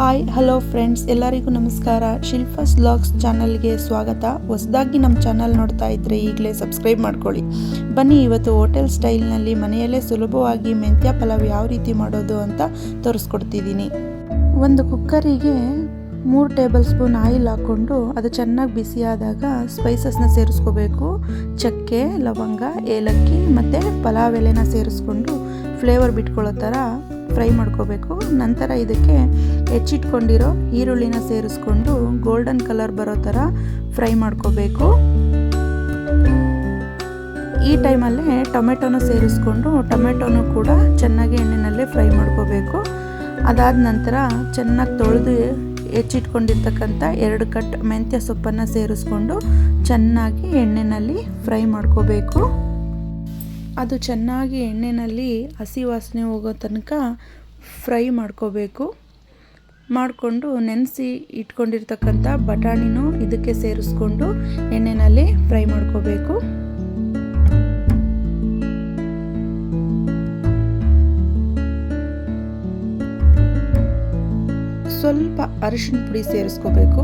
Hi hello friends, ಎಲ್ಲರಿಗೂ ನಮಸ್ಕಾರ. Shilpa's vlogs ಚಾನಲ್ಗೆ ಸ್ವಾಗತ. ಹೊಸದಾಗಿ ನಮ್ಮ ಚಾನಲ್ ನೋಡ್ತಾ ಇದ್ದರೆ ಈಗಲೇ ಸಬ್ಸ್ಕ್ರೈಬ್ ಮಾಡ್ಕೊಳ್ಳಿ. ಬನ್ನಿ, ಇವತ್ತು ಹೋಟೆಲ್ ಸ್ಟೈಲ್ನಲ್ಲಿ ಮನೆಯಲ್ಲೇ ಸುಲಭವಾಗಿ ಮೆಂತ್ಯ ಪಲಾವ್ ಯಾವ ರೀತಿ ಮಾಡೋದು ಅಂತ ತೋರಿಸ್ಕೊಡ್ತಿದ್ದೀನಿ. ಒಂದು ಕುಕ್ಕರಿಗೆ 3 ಟೇಬಲ್ ಸ್ಪೂನ್ ಆಯಿಲ್ ಹಾಕ್ಕೊಂಡು ಅದು ಚೆನ್ನಾಗಿ ಬಿಸಿಯಾದಾಗ ಸ್ಪೈಸಸ್ನ ಸೇರಿಸ್ಕೋಬೇಕು. ಚಕ್ಕೆ, ಲವಂಗ, ಏಲಕ್ಕಿ ಮತ್ತು ಪಲಾವ್ ಎಲೆನ ಸೇರಿಸ್ಕೊಂಡು ಫ್ಲೇವರ್ ಬಿಟ್ಕೊಳ್ಳೋ ಥರ ಫ್ರೈ ಮಾಡ್ಕೋಬೇಕು. ನಂತರ ಇದಕ್ಕೆ ಹೆಚ್ಚಿಟ್ಕೊಂಡಿರೋ ಈರುಳ್ಳಿನ ಸೇರಿಸ್ಕೊಂಡು ಗೋಲ್ಡನ್ ಕಲರ್ ಬರೋ ಥರ ಫ್ರೈ ಮಾಡ್ಕೋಬೇಕು. ಈ ಟೈಮಲ್ಲೇ ಟೊಮೆಟೊನ ಸೇರಿಸ್ಕೊಂಡು ಟೊಮೆಟೊನೂ ಕೂಡ ಚೆನ್ನಾಗಿ ಎಣ್ಣೆನಲ್ಲೇ ಫ್ರೈ ಮಾಡ್ಕೋಬೇಕು. ಅದಾದ ನಂತರ ಚೆನ್ನಾಗಿ ತೊಳೆದು ಹೆಚ್ಚಿಟ್ಕೊಂಡಿರ್ತಕ್ಕಂಥ 2 ಕಟ್ ಮೆಂತ್ಯ ಸೊಪ್ಪನ್ನು ಸೇರಿಸ್ಕೊಂಡು ಚೆನ್ನಾಗಿ ಎಣ್ಣೆಯಲ್ಲಿ ಫ್ರೈ ಮಾಡ್ಕೋಬೇಕು. ಅದು ಚೆನ್ನಾಗಿ ಎಣ್ಣೆಯಲ್ಲಿ ಹಸಿ ವಾಸನೆ ಹೋಗೋ ತನಕ ಫ್ರೈ ಮಾಡ್ಕೋಬೇಕು. ಮಾಡಿಕೊಂಡು ನೆನೆಸಿ ಇಟ್ಕೊಂಡಿರ್ತಕ್ಕಂಥ ಬಟಾಣಿನೂ ಇದಕ್ಕೆ ಸೇರಿಸ್ಕೊಂಡು ಎಣ್ಣೆಯಲ್ಲಿ ಫ್ರೈ ಮಾಡ್ಕೋಬೇಕು. ಸ್ವಲ್ಪ ಅರಿಶಿನ ಪುಡಿ ಸೇರಿಸ್ಕೋಬೇಕು.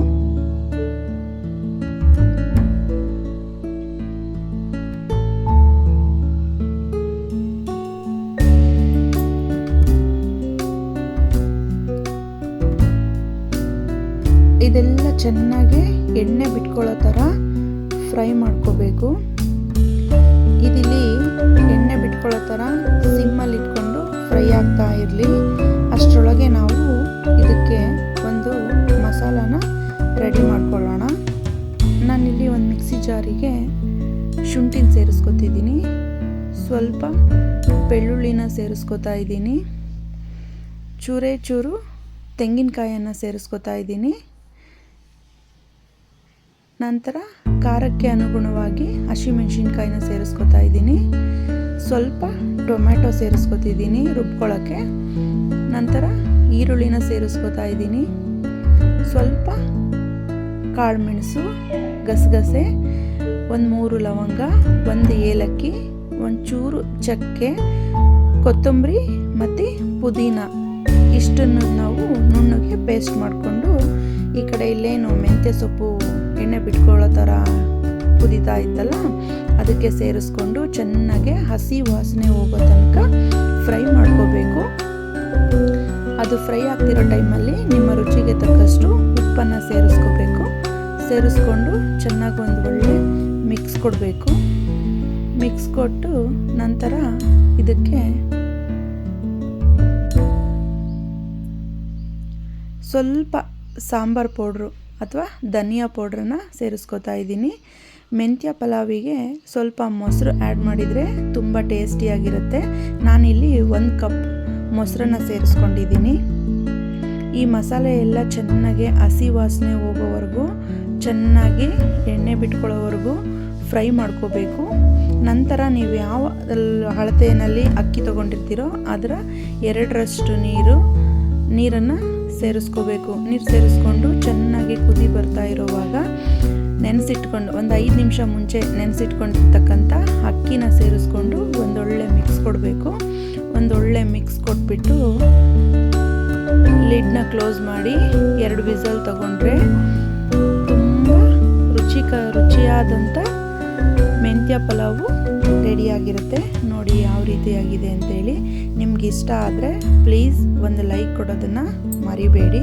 ಇದೆಲ್ಲ ಚೆನ್ನಾಗಿ ಎಣ್ಣೆ ಬಿಟ್ಕೊಳ್ಳೋ ಥರ ಫ್ರೈ ಮಾಡ್ಕೋಬೇಕು. ಇದಿಲ್ಲಿ ಎಣ್ಣೆ ಬಿಟ್ಕೊಳ್ಳೋ ಥರ ಸಿಮ್ಮಲ್ಲಿ ಇಟ್ಕೊಂಡು ಫ್ರೈ ಆಗ್ತಾ ಇರಲಿ. ಅಷ್ಟರೊಳಗೆ ನಾವು ಇದಕ್ಕೆ ಒಂದು ಮಸಾಲಾನ ರೆಡಿ ಮಾಡ್ಕೊಳ್ಳೋಣ. ನಾನಿಲ್ಲಿ ಒಂದು ಮಿಕ್ಸಿ ಜಾರಿಗೆ ಶುಂಠಿನ ಸೇರಿಸ್ಕೊತಿದ್ದೀನಿ, ಸ್ವಲ್ಪ ಬೆಳ್ಳುಳ್ಳಿನ ಸೇರಿಸ್ಕೊತಾ ಇದ್ದೀನಿ, ಚೂರು ತೆಂಗಿನಕಾಯನ್ನು ಸೇರಿಸ್ಕೊತಾ ಇದ್ದೀನಿ. ನಂತರ ಖಾರಕ್ಕೆ ಅನುಗುಣವಾಗಿ ಹಸಿಮೆಣಸಿನ್ಕಾಯಿನ ಸೇರಿಸ್ಕೊತಾ ಇದ್ದೀನಿ, ಸ್ವಲ್ಪ ಟೊಮ್ಯಾಟೊ ಸೇರಿಸ್ಕೊತಿದ್ದೀನಿ ರುಬ್ಕೊಳ್ಳೋಕ್ಕೆ. ನಂತರ ಈರುಳ್ಳಿನ ಸೇರಿಸ್ಕೊತಾ ಇದ್ದೀನಿ, ಸ್ವಲ್ಪ ಕಾಳುಮೆಣಸು, ಗಸಗಸೆ, 3 ಲವಂಗ, 1 ಏಲಕ್ಕಿ, ಒಂಚೂರು ಚಕ್ಕೆ, ಕೊತ್ತಂಬರಿ ಮತ್ತು ಪುದೀನ ಇಷ್ಟನ್ನು ನಾವು ನುಣ್ಣಗೆ ಪೇಸ್ಟ್ ಮಾಡಿಕೊಂಡು ಈ ಕಡೆ ಇಲ್ಲೇನು ಮೆಂತ್ಯ ಸೊಪ್ಪು ಎಣ್ಣೆ ಬಿಟ್ಕೊಳ್ಳೋ ಥರ ಕುದೀತಾ ಇತ್ತಲ್ಲ ಅದಕ್ಕೆ ಸೇರಿಸ್ಕೊಂಡು ಚೆನ್ನಾಗೆ ಹಸಿ ವಾಸನೆ ಹೋಗೋ ತನಕ ಫ್ರೈ ಮಾಡ್ಕೋಬೇಕು. ಅದು ಫ್ರೈ ಆಗ್ತಿರೋ ಟೈಮಲ್ಲಿ ನಿಮ್ಮ ರುಚಿಗೆ ತಕ್ಕಷ್ಟು ಉಪ್ಪನ್ನು ಸೇರಿಸ್ಕೋಬೇಕು. ಸೇರಿಸ್ಕೊಂಡು ಚೆನ್ನಾಗಿ ಒಂದು ಒಳ್ಳೆ ಮಿಕ್ಸ್ ಕೊಡಬೇಕು. ಮಿಕ್ಸ್ ಕೊಟ್ಟು ನಂತರ ಇದಕ್ಕೆ ಸ್ವಲ್ಪ ಸಾಂಬಾರು ಪೌಡ್ರು ಅಥವಾ ಧನಿಯಾ ಪೌಡ್ರನ್ನ ಸೇರಿಸ್ಕೊತಾ ಇದ್ದೀನಿ. ಮೆಂತ್ಯ ಪಲಾವಿಗೆ ಸ್ವಲ್ಪ ಮೊಸರು ಆ್ಯಡ್ ಮಾಡಿದರೆ ತುಂಬ ಟೇಸ್ಟಿಯಾಗಿರುತ್ತೆ. ನಾನಿಲ್ಲಿ 1 ಕಪ್ ಮೊಸರನ್ನ ಸೇರಿಸ್ಕೊಂಡಿದ್ದೀನಿ. ಈ ಮಸಾಲೆ ಎಲ್ಲ ಚೆನ್ನಾಗಿ ಹಸಿ ವಾಸನೆ ಹೋಗೋವರೆಗೂ ಚೆನ್ನಾಗಿ ಎಣ್ಣೆ ಬಿಟ್ಕೊಳ್ಳೋವರೆಗೂ ಫ್ರೈ ಮಾಡ್ಕೋಬೇಕು. ನಂತರ ನೀವು ಯಾವ ಅಳತೆಯಲ್ಲಿ ಅಕ್ಕಿ ತೊಗೊಂಡಿರ್ತೀರೋ ಅದರ 2ರಷ್ಟು ನೀರನ್ನು ಸೇರಿಸ್ಕೋಬೇಕು. ನೀರು ಸೇರಿಸ್ಕೊಂಡು ಚೆನ್ನಾಗಿ ಕುದಿ ಬರ್ತಾ ಇರೋವಾಗ ನೆನೆಸಿಟ್ಕೊಂಡು ಒಂದು 5 ನಿಮಿಷ ಮುಂಚೆ ನೆನೆಸಿಟ್ಕೊಂಡಿರ್ತಕ್ಕಂಥ ಅಕ್ಕಿನ ಸೇರಿಸ್ಕೊಂಡು ಒಂದೊಳ್ಳೆ ಮಿಕ್ಸ್ ಕೊಡಬೇಕು. ಒಂದೊಳ್ಳೆ ಮಿಕ್ಸ್ ಕೊಟ್ಬಿಟ್ಟು ಲಿಡ್ನ ಕ್ಲೋಸ್ ಮಾಡಿ 2 ವಿಸಲ್ ತಗೊಂಡ್ರೆ ತುಂಬ ರುಚಿಯಾದಂಥ ಮೆಂತ್ಯ ಪಲಾವು ರೆಡಿಯಾಗಿರುತ್ತೆ. ನೋಡಿ ಯಾವ ರೀತಿಯಾಗಿದೆ ಅಂತೇಳಿ. ನಿಮ್ಗೆ ಇಷ್ಟ ಆದರೆ ಪ್ಲೀಸ್ ಒಂದು ಲೈಕ್ ಕೊಡೋದನ್ನು ಮರಿಬೇಡಿ.